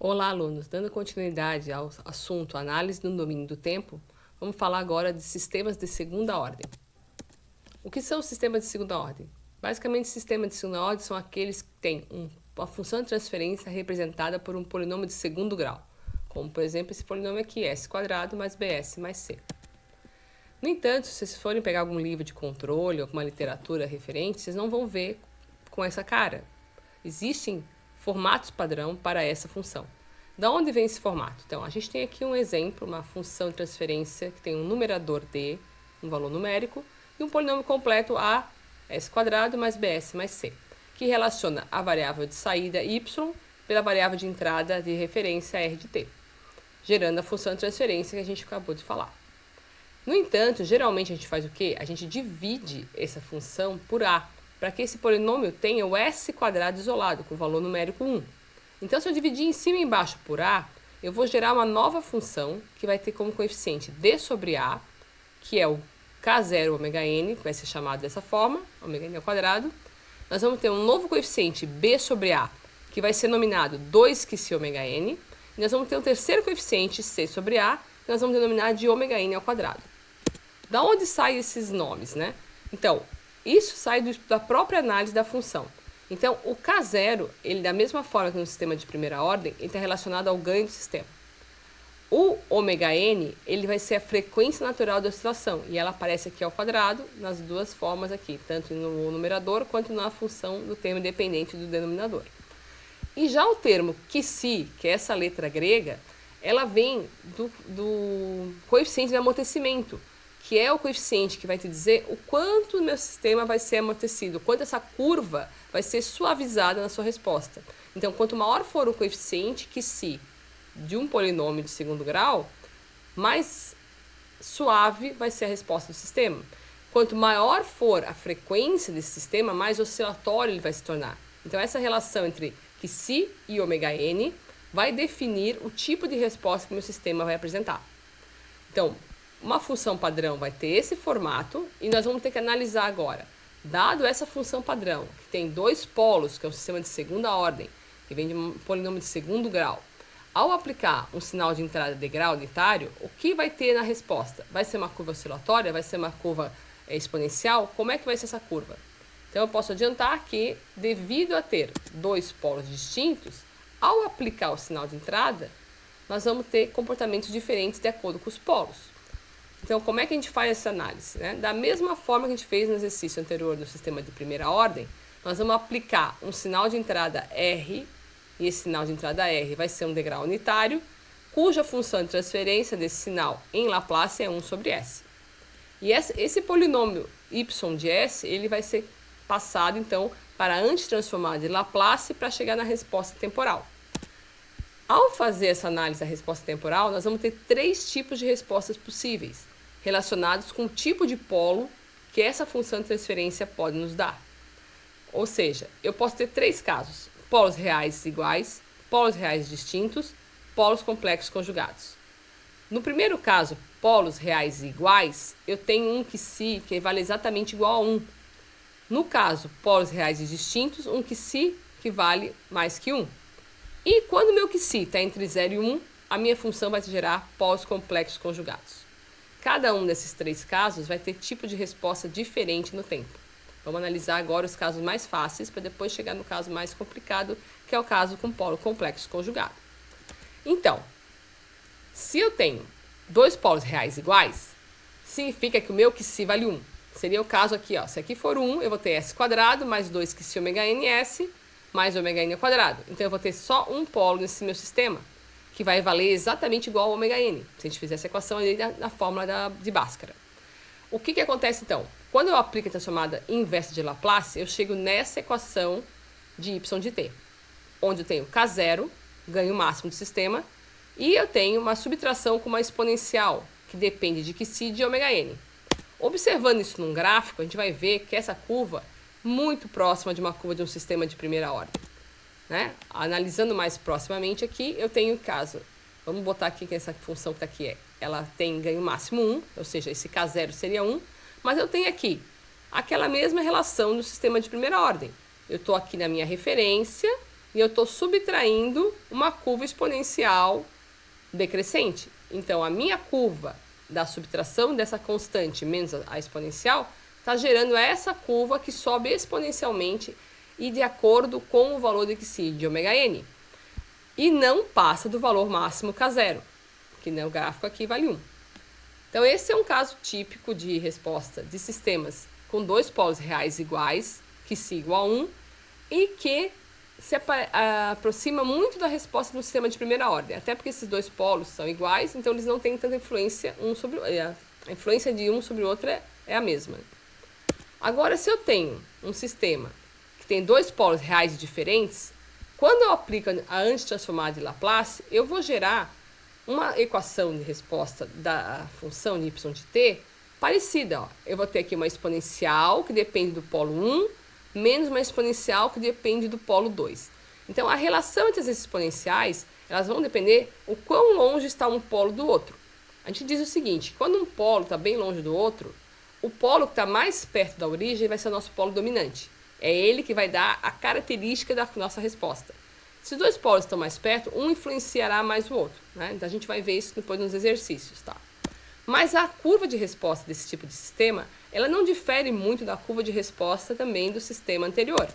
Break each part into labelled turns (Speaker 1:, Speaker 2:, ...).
Speaker 1: Olá, alunos! Dando continuidade ao assunto análise no domínio do tempo, vamos falar agora de sistemas de segunda ordem. O que são os sistemas de segunda ordem? Basicamente, sistemas de segunda ordem são aqueles que têm uma função de transferência representada por um polinômio de segundo grau, como, por exemplo, esse polinômio aqui, s² mais bs mais c. No entanto, se vocês forem pegar algum livro de controle ou alguma literatura referente, vocês não vão ver com essa cara. Existem formatos padrão para essa função. Da onde vem esse formato? Então, a gente tem aqui um exemplo, uma função de transferência que tem um numerador d, um valor numérico, e um polinômio completo a s² mais bs mais c, que relaciona a variável de saída y pela variável de entrada de referência r de t, gerando a função de transferência que a gente acabou de falar. No entanto, geralmente a gente faz o quê? A gente divide essa função por a, para que esse polinômio tenha o s² isolado, com o valor numérico 1. Então, se eu dividir em cima e embaixo por a, eu vou gerar uma nova função que vai ter como coeficiente d sobre a, que é o k0 ωn, que vai ser chamado dessa forma, ωn². Nós vamos ter um novo coeficiente b sobre a, que vai ser nominado 2qc ωn. E nós vamos ter um terceiro coeficiente c sobre a, que nós vamos denominar de ωn². Da onde saem esses nomes, né? Então, isso sai da própria análise da função. Então, o K0, ele da mesma forma que no sistema de primeira ordem, ele está relacionado ao ganho do sistema. O ωn, ele vai ser a frequência natural da oscilação, e ela aparece aqui ao quadrado, nas duas formas aqui, tanto no numerador quanto na função do termo independente do denominador. E já o termo qc, que é essa letra grega, ela vem do coeficiente de amortecimento, que é o coeficiente que vai te dizer o quanto o meu sistema vai ser amortecido, o quanto essa curva vai ser suavizada na sua resposta. Então, quanto maior for o coeficiente qc de um polinômio de segundo grau, mais suave vai ser a resposta do sistema. Quanto maior for a frequência desse sistema, mais oscilatório ele vai se tornar. Então, essa relação entre qc e ωn vai definir o tipo de resposta que o meu sistema vai apresentar. Então, uma função padrão vai ter esse formato e nós vamos ter que analisar agora. Dado essa função padrão, que tem dois polos, que é um sistema de segunda ordem, que vem de um polinômio de segundo grau, ao aplicar um sinal de entrada de grau unitário, o que vai ter na resposta? Vai ser uma curva oscilatória? Vai ser uma curva exponencial? Como é que vai ser essa curva? Então, eu posso adiantar que, devido a ter dois polos distintos, ao aplicar o sinal de entrada, nós vamos ter comportamentos diferentes de acordo com os polos. Então, como é que a gente faz essa análise, né? Da mesma forma que a gente fez no exercício anterior do sistema de primeira ordem, nós vamos aplicar um sinal de entrada R, e esse sinal de entrada R vai ser um degrau unitário, cuja função de transferência desse sinal em Laplace é 1 sobre S. E esse polinômio y de S, ele vai ser passado, então, para antitransformar de Laplace para chegar na resposta temporal. Ao fazer essa análise da resposta temporal, nós vamos ter três tipos de respostas possíveis, relacionados com o tipo de polo que essa função de transferência pode nos dar. Ou seja, eu posso ter três casos: polos reais iguais, polos reais distintos, polos complexos conjugados. No primeiro caso, polos reais iguais, eu tenho um qc que vale exatamente igual a 1. No caso, polos reais e distintos, um qc que vale mais que 1. E quando meu qc está entre 0 e 1, a minha função vai gerar polos complexos conjugados. Cada um desses três casos vai ter tipo de resposta diferente no tempo. Vamos analisar agora os casos mais fáceis para depois chegar no caso mais complicado, que é o caso com polo complexo conjugado. Então, se eu tenho dois polos reais iguais, significa que o meu qc vale 1. Seria o caso aqui, ó. Se aqui for 1, eu vou ter s² mais 2qc ωns mais ωn². Então, eu vou ter só um polo nesse meu sistema, que vai valer exatamente igual ao ωn, se a gente fizer essa equação ali na fórmula de Bhaskara. O que acontece, então? Quando eu aplico a transformada inversa de Laplace, eu chego nessa equação de y de t, onde eu tenho k0, ganho máximo do sistema, e eu tenho uma subtração com uma exponencial, que depende de qc e de ωn. Observando isso num gráfico, a gente vai ver que essa curva é muito próxima de uma curva de um sistema de primeira ordem, né? Analisando mais proximamente aqui, eu tenho o caso. Vamos botar aqui que essa função que está aqui ela tem ganho máximo 1, ou seja, esse K0 seria 1, mas eu tenho aqui aquela mesma relação do sistema de primeira ordem. Eu estou aqui na minha referência e eu estou subtraindo uma curva exponencial decrescente. Então, a minha curva da subtração dessa constante menos a exponencial está gerando essa curva que sobe exponencialmente e de acordo com o valor de Xi de ômega-n. E não passa do valor máximo K0, que no gráfico aqui vale 1. Então, esse é um caso típico de resposta de sistemas com dois polos reais iguais, Xi igual a 1, e que se aproxima muito da resposta do sistema de primeira ordem. Até porque esses dois polos são iguais, então eles não têm tanta influência um sobre o outro. A influência de um sobre o outro é a mesma. Agora, se eu tenho um sistema que tem dois polos reais diferentes, quando eu aplico a antitransformada de Laplace, eu vou gerar uma equação de resposta da função de y de t parecida. Ó. Eu vou ter aqui uma exponencial que depende do polo 1, menos uma exponencial que depende do polo 2. Então, a relação entre as exponenciais, elas vão depender o quão longe está um polo do outro. A gente diz o seguinte, quando um polo está bem longe do outro, o polo que está mais perto da origem vai ser o nosso polo dominante. É ele que vai dar a característica da nossa resposta. Se os dois polos estão mais perto, um influenciará mais o outro. Né? Então, a gente vai ver isso depois nos exercícios. Tá? Mas a curva de resposta desse tipo de sistema, ela não difere muito da curva de resposta também do sistema anterior.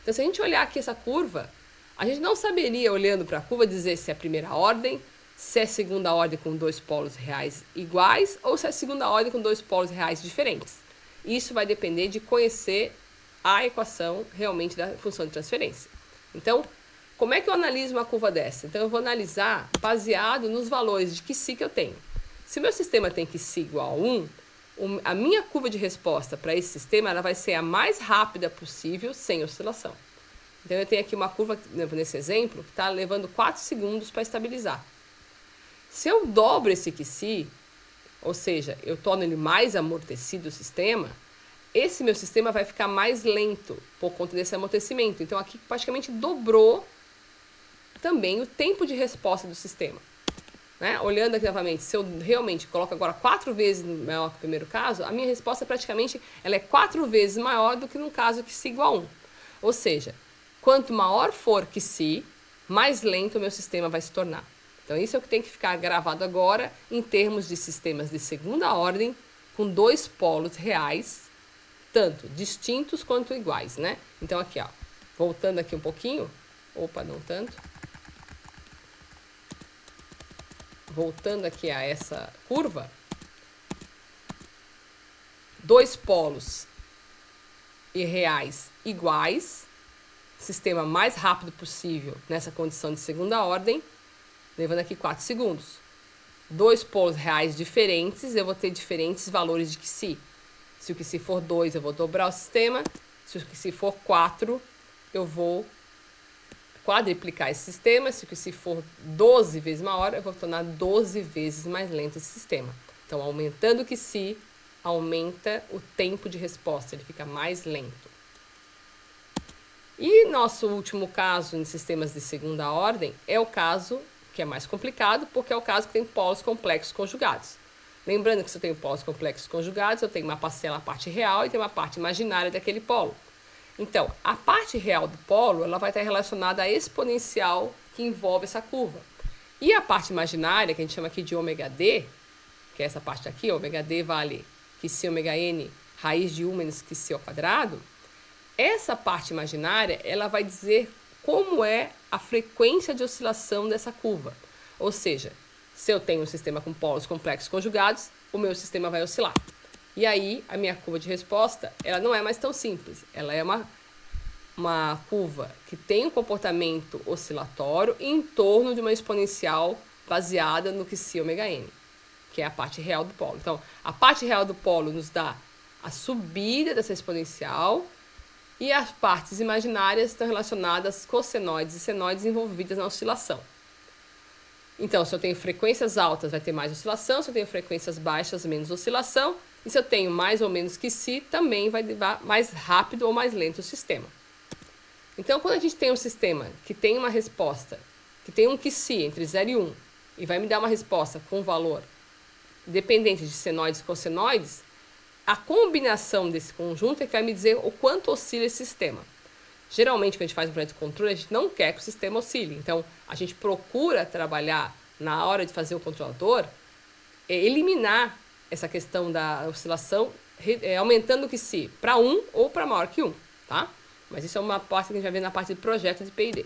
Speaker 1: Então, se a gente olhar aqui essa curva, a gente não saberia, olhando para a curva, dizer se é primeira ordem, se é segunda ordem com dois polos reais iguais, ou se é segunda ordem com dois polos reais diferentes. Isso vai depender de conhecer a equação realmente da função de transferência. Então, como é que eu analiso uma curva dessa? Então, eu vou analisar baseado nos valores de Xi que eu tenho. Se o meu sistema tem Xi igual a 1, a minha curva de resposta para esse sistema ela vai ser a mais rápida possível, sem oscilação. Então, eu tenho aqui uma curva, nesse exemplo, que está levando 4 segundos para estabilizar. Se eu dobro esse Xi, ou seja, eu torno ele mais amortecido o sistema, esse meu sistema vai ficar mais lento por conta desse amortecimento. Então, aqui praticamente dobrou também o tempo de resposta do sistema. Né? Olhando aqui novamente, se eu realmente coloco agora 4 vezes maior que o primeiro caso, a minha resposta praticamente ela é 4 vezes maior do que no caso Xi igual a 1. Ou seja, quanto maior for Xi, mais lento o meu sistema vai se tornar. Então, isso é o que tem que ficar gravado agora em termos de sistemas de segunda ordem com dois polos reais, tanto distintos quanto iguais, né? Então, aqui, ó, voltando aqui um pouquinho, opa, não tanto. Voltando aqui a essa curva, dois polos e reais iguais, sistema mais rápido possível nessa condição de segunda ordem, levando aqui 4 segundos. Dois polos reais diferentes, eu vou ter diferentes valores de Xi. Se o Xi for 2, eu vou dobrar o sistema. Se o Xi for 4, eu vou quadriplicar esse sistema. Se o Xi for 12 vezes maior, eu vou tornar 12 vezes mais lento esse sistema. Então, aumentando o Xi, aumenta o tempo de resposta, ele fica mais lento. E nosso último caso em sistemas de segunda ordem é o caso que é mais complicado, porque é o caso que tem polos complexos conjugados. Lembrando que se eu tenho polos complexos conjugados, eu tenho uma parcela, a parte real, e tenho uma parte imaginária daquele polo. Então, a parte real do polo ela vai estar relacionada à exponencial que envolve essa curva. E a parte imaginária, que a gente chama aqui de ômega d, que é essa parte aqui, ômega d vale Xi ômega n, raiz de 1 menos Xi ao quadrado, essa parte imaginária ela vai dizer como é a frequência de oscilação dessa curva. Ou seja, se eu tenho um sistema com polos complexos conjugados, o meu sistema vai oscilar. E aí, a minha curva de resposta, ela não é mais tão simples. Ela é uma curva que tem um comportamento oscilatório em torno de uma exponencial baseada no Xi ômega n, que é a parte real do polo. Então, a parte real do polo nos dá a subida dessa exponencial, e as partes imaginárias estão relacionadas com cossenoides e senoides envolvidas na oscilação. Então, se eu tenho frequências altas, vai ter mais oscilação. Se eu tenho frequências baixas, menos oscilação. E se eu tenho mais ou menos Xi, também vai levar mais rápido ou mais lento o sistema. Então, quando a gente tem um sistema que tem uma resposta, que tem um Xi entre 0 e 1, e vai me dar uma resposta com valor dependente de senoides e cossenoides, a combinação desse conjunto é que vai me dizer o quanto oscila esse sistema. Geralmente, quando a gente faz um projeto de controle, a gente não quer que o sistema oscile. Então, a gente procura trabalhar na hora de fazer o controlador, eliminar essa questão da oscilação, aumentando que se para 1 ou para maior que 1, tá? Mas isso é uma parte que a gente vai ver na parte de projeto de P&D.